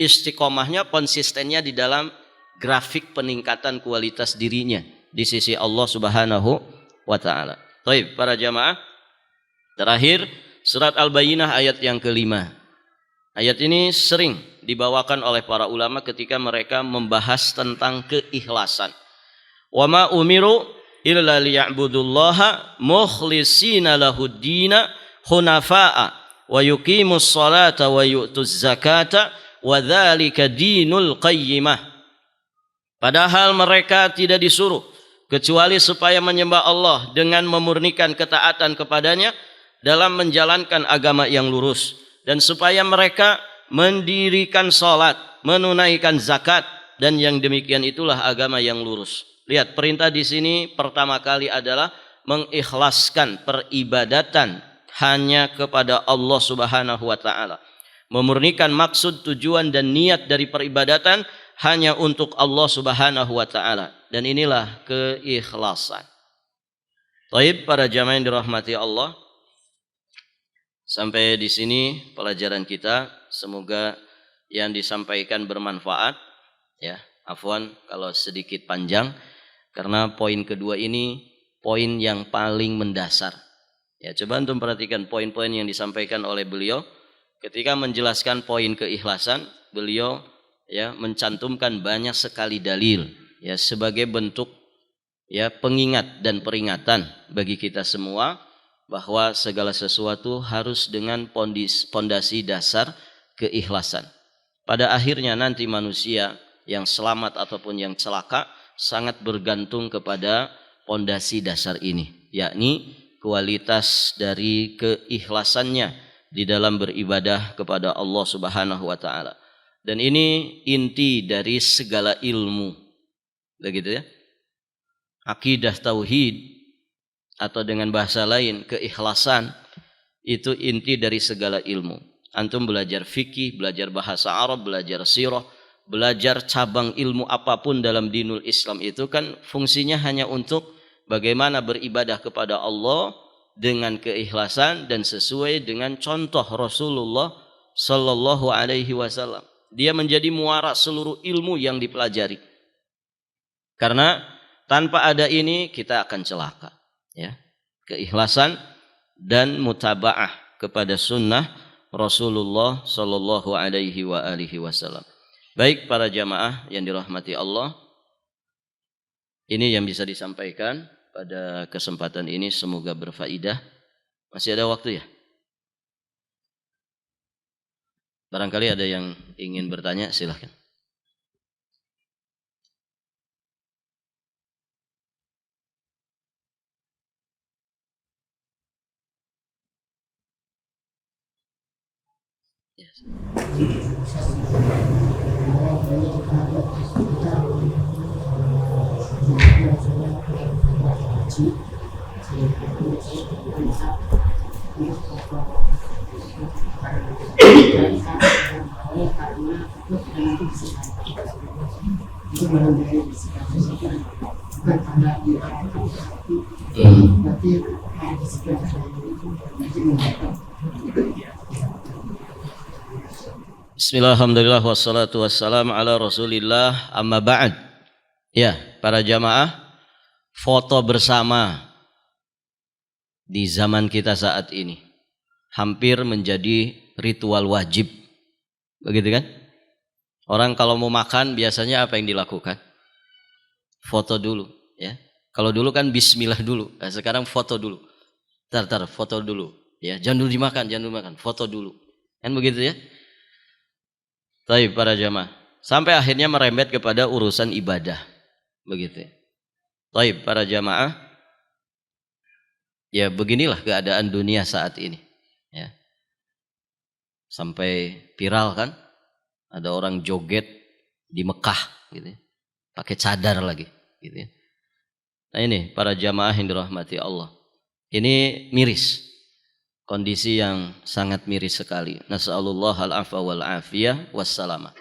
istiqomahnya, konsistennya di dalam grafik peningkatan kualitas dirinya di sisi Allah Subhanahu wa taala. Baik, para jamaah, terakhir surat Al-Bayyinah ayat yang kelima. Ayat ini sering dibawakan oleh para ulama ketika mereka membahas tentang keikhlasan. Wa ma umiru illa liya'budullaha mukhlishina lahuddina hunafa'a wa yuqimus salata wa yu'tuz zakata wa dzalika dinul qayyimah. Padahal mereka tidak disuruh kecuali supaya menyembah Allah dengan memurnikan ketaatan kepadanya dalam menjalankan agama yang lurus, dan supaya mereka mendirikan salat, menunaikan zakat, dan yang demikian itulah agama yang lurus. Lihat, perintah di sini pertama kali adalah mengikhlaskan peribadatan hanya kepada Allah Subhanahu wa taala. Memurnikan maksud, tujuan dan niat dari peribadatan hanya untuk Allah Subhanahu wa taala, dan inilah keikhlasan. Baik, para jamaah yang dirahmati Allah, sampai di sini pelajaran kita. Semoga yang disampaikan bermanfaat. Ya, afwan kalau sedikit panjang, karena poin kedua ini poin yang paling mendasar. Ya, coba antum perhatikan poin-poin yang disampaikan oleh beliau. Ketika menjelaskan poin keikhlasan, beliau ya mencantumkan banyak sekali dalil ya sebagai bentuk ya pengingat dan peringatan bagi kita semua bahwa segala sesuatu harus dengan pondasi dasar keikhlasan. Pada akhirnya nanti manusia yang selamat ataupun yang celaka sangat bergantung kepada pondasi dasar ini, yakni kualitas dari keikhlasannya di dalam beribadah kepada Allah Subhanahu wa taala. Dan ini inti dari segala ilmu. Begitu ya. Akidah tauhid atau dengan bahasa lain keikhlasan itu inti dari segala ilmu. Antum belajar fikih, belajar bahasa Arab, belajar sirah, belajar cabang ilmu apapun dalam dinul Islam itu kan fungsinya hanya untuk bagaimana beribadah kepada Allah dengan keikhlasan dan sesuai dengan contoh Rasulullah sallallahu alaihi wasallam. Dia menjadi muara seluruh ilmu yang dipelajari. Karena tanpa ada ini kita akan celaka. Ya. Keikhlasan dan mutabaah kepada sunnah Rasulullah sallallahu alaihi wasallam. Baik para jamaah yang dirahmati Allah, ini yang bisa disampaikan pada kesempatan ini, semoga berfaedah. Masih ada waktu ya? Barangkali ada yang ingin bertanya, silahkan. Yes. Bismillah, alhamdulillah, wassalatu wassalamu ala rasulillah, amma ba'd. Ya, para jamaah, foto bersama di zaman kita saat ini hampir menjadi ritual wajib. Begitu kan? Orang kalau mau makan biasanya apa yang dilakukan? Foto dulu, ya. Kalau dulu kan bismillah dulu, nah, sekarang foto dulu. Tar, foto dulu, ya. Jangan dulu dimakan, foto dulu. Kan begitu ya? Baik para jamaah, sampai akhirnya merembet kepada urusan ibadah, begitu. Baik para jamaah, ya beginilah keadaan dunia saat ini, ya. Sampai viral kan, ada orang joget di Mekah, gitu, pakai cadar lagi, gitu. Nah ini para jamaah yang dirahmati Allah, ini miris. Kondisi yang sangat miris sekali. Nas'alullah al-afwa wal afiyah wassalamah.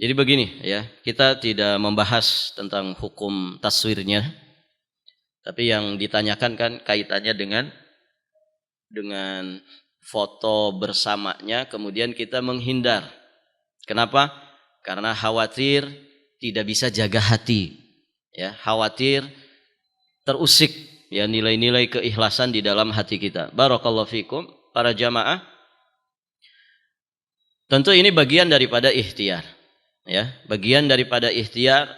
Jadi begini ya, kita tidak membahas tentang hukum taswirnya, tapi yang ditanyakan kan kaitannya dengan foto bersamanya, kemudian kita menghindar. Kenapa? Karena khawatir tidak bisa jaga hati, ya, khawatir terusik ya nilai-nilai keikhlasan di dalam hati kita. Barakallahu fikum para jamaah. Tentu ini bagian daripada ikhtiar, ya, bagian daripada ikhtiar,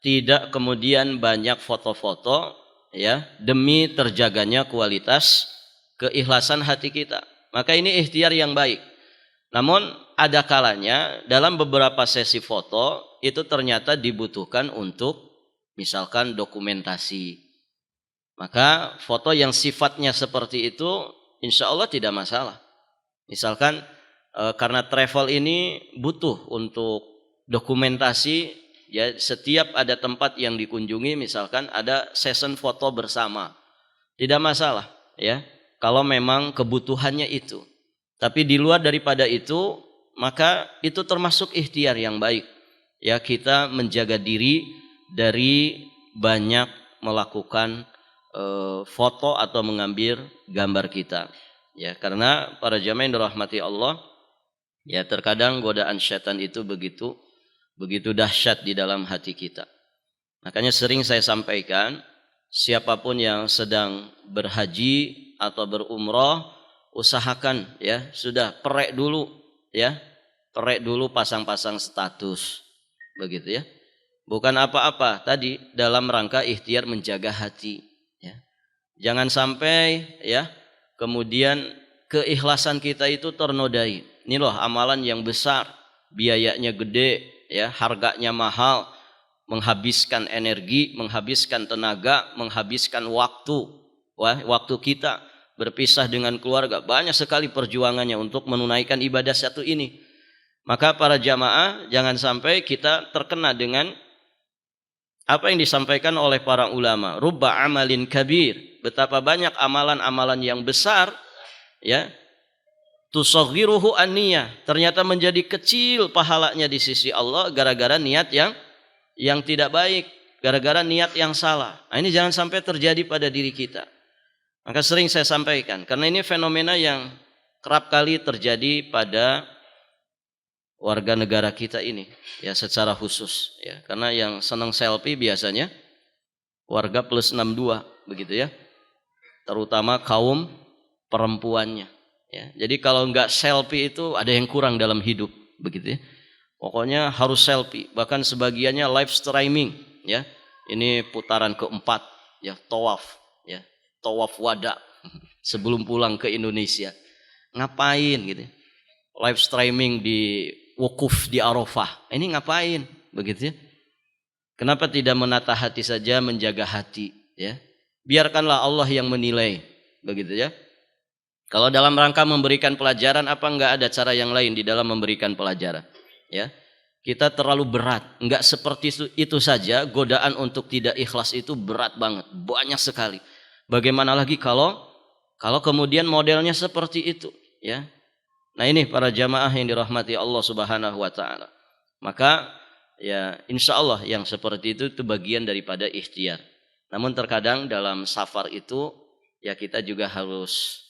tidak kemudian banyak foto-foto, ya, demi terjaganya kualitas keikhlasan hati kita. Maka ini ikhtiar yang baik. Namun ada kalanya dalam beberapa sesi foto itu ternyata dibutuhkan untuk misalkan dokumentasi. Maka foto yang sifatnya seperti itu insya Allah tidak masalah. Misalkan karena travel ini butuh untuk dokumentasi, ya, setiap ada tempat yang dikunjungi misalkan ada session foto bersama. Tidak masalah, ya, kalau memang kebutuhannya itu. Tapi di luar daripada itu, maka itu termasuk ikhtiar yang baik. Ya, kita menjaga diri dari banyak melakukan foto atau mengambil gambar kita, ya, karena para jamaah yang dirahmati Allah, ya, terkadang godaan syaitan itu begitu dahsyat di dalam hati kita. Makanya sering saya sampaikan, siapapun yang sedang berhaji atau berumrah, usahakan ya sudah perek dulu, pasang-pasang status, begitu ya. Bukan apa-apa tadi dalam rangka ikhtiar menjaga hati. Jangan sampai ya kemudian keikhlasan kita itu ternodai. Ini loh amalan yang besar, biayanya gede, ya, harganya mahal, menghabiskan energi, menghabiskan tenaga, menghabiskan waktu. Waktu kita berpisah dengan keluarga, banyak sekali perjuangannya untuk menunaikan ibadah satu ini. Maka para jamaah jangan sampai kita terkena dengan apa yang disampaikan oleh para ulama, rubba amalin kabir, betapa banyak amalan-amalan yang besar, ya, tusaghiruhu an-niyah, ternyata menjadi kecil pahalanya di sisi Allah gara-gara niat yang tidak baik, gara-gara niat yang salah. Nah, ini jangan sampai terjadi pada diri kita. Maka sering saya sampaikan, karena ini fenomena yang kerap kali terjadi pada warga negara kita ini, ya, secara khusus, ya, karena yang senang selfie biasanya warga plus 62, begitu ya, terutama kaum perempuannya, ya. Jadi kalau nggak selfie itu ada yang kurang dalam hidup, begitu ya. Pokoknya harus selfie, bahkan sebagiannya live streaming, ya. Ini putaran keempat, ya, tawaf wada sebelum pulang ke Indonesia. Ngapain gitu? Live streaming di wukuf di Arafah. Ini ngapain? Begitu ya. Kenapa tidak menata hati saja, menjaga hati, ya? Biarkanlah Allah yang menilai, begitu ya. Kalau dalam rangka memberikan pelajaran, apa enggak ada cara yang lain di dalam memberikan pelajaran, ya? Kita terlalu berat, enggak seperti itu saja, godaan untuk tidak ikhlas itu berat banget, banyak sekali. Bagaimana lagi kalau kemudian modelnya seperti itu, ya? Nah ini para jamaah yang dirahmati Allah Subhanahu wa ta'ala. Maka ya insya Allah yang seperti itu bagian daripada ikhtiar. Namun terkadang dalam safar itu ya kita juga harus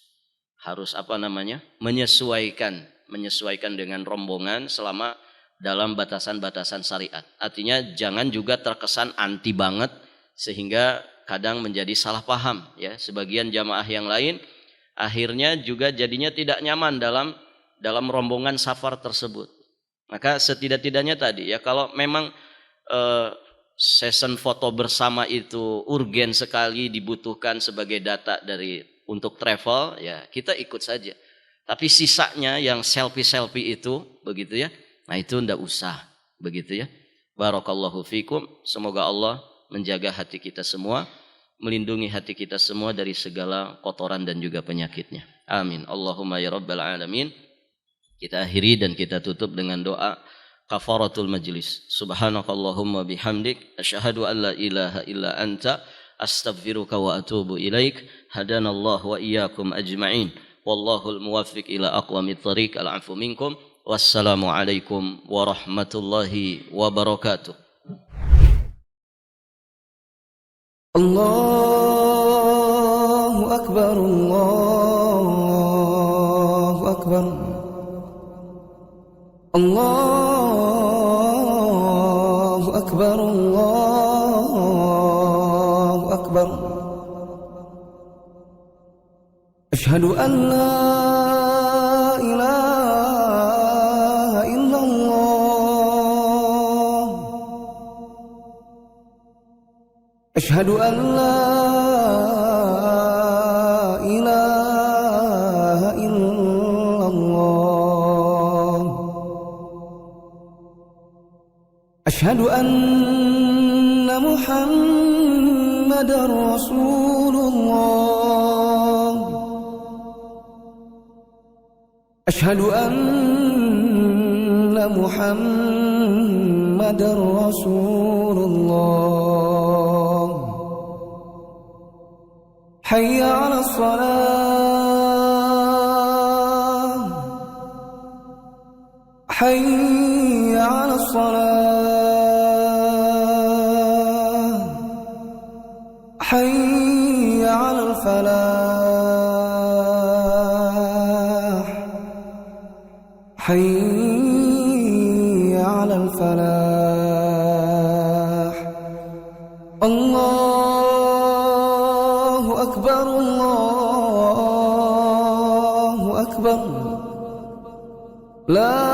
menyesuaikan dengan rombongan selama dalam batasan-batasan syariat. Artinya jangan juga terkesan anti banget sehingga kadang menjadi salah paham ya. Sebagian jamaah yang lain akhirnya juga jadinya tidak nyaman dalam rombongan safar tersebut. Maka setidak-tidaknya tadi ya, kalau memang session foto bersama itu urgen sekali dibutuhkan sebagai data untuk travel, ya kita ikut saja. Tapi sisanya yang selfie itu begitu ya, nah itu ndak usah begitu ya. Barakallahu fikum. Semoga Allah menjaga hati kita semua, melindungi hati kita semua dari segala kotoran dan juga penyakitnya. Amin. Allahumma ya rabbal alamin. Kita akhiri dan kita tutup dengan doa kafaratul majlis. Subhanakallahumma bihamdik asyhadu an la ilaha illa anta astaghfiruka wa atubu ilaik. Hadanallahu wa iyyakum ajma'in. Wallahul muwaffiq ila aqwamit thariq. Al-'afwu minkum. Wassalamu alaikum warahmatullahi wabarakatuh. Allahu akbar, Allahu akbar, Allahu akbar, Allahu akbar. Asyhadu an la ilaha illallah. Asyhadu an la ilaha illallah. Asyhadu anna Muhammadar Rasulullah. Asyhadu anna Muhammadar Rasulullah. Hayya 'alas salah. Hayya 'alas salah. Hayya 'alal falah. Hayya 'alal falah. Allahu akbar, Allahu akbar. La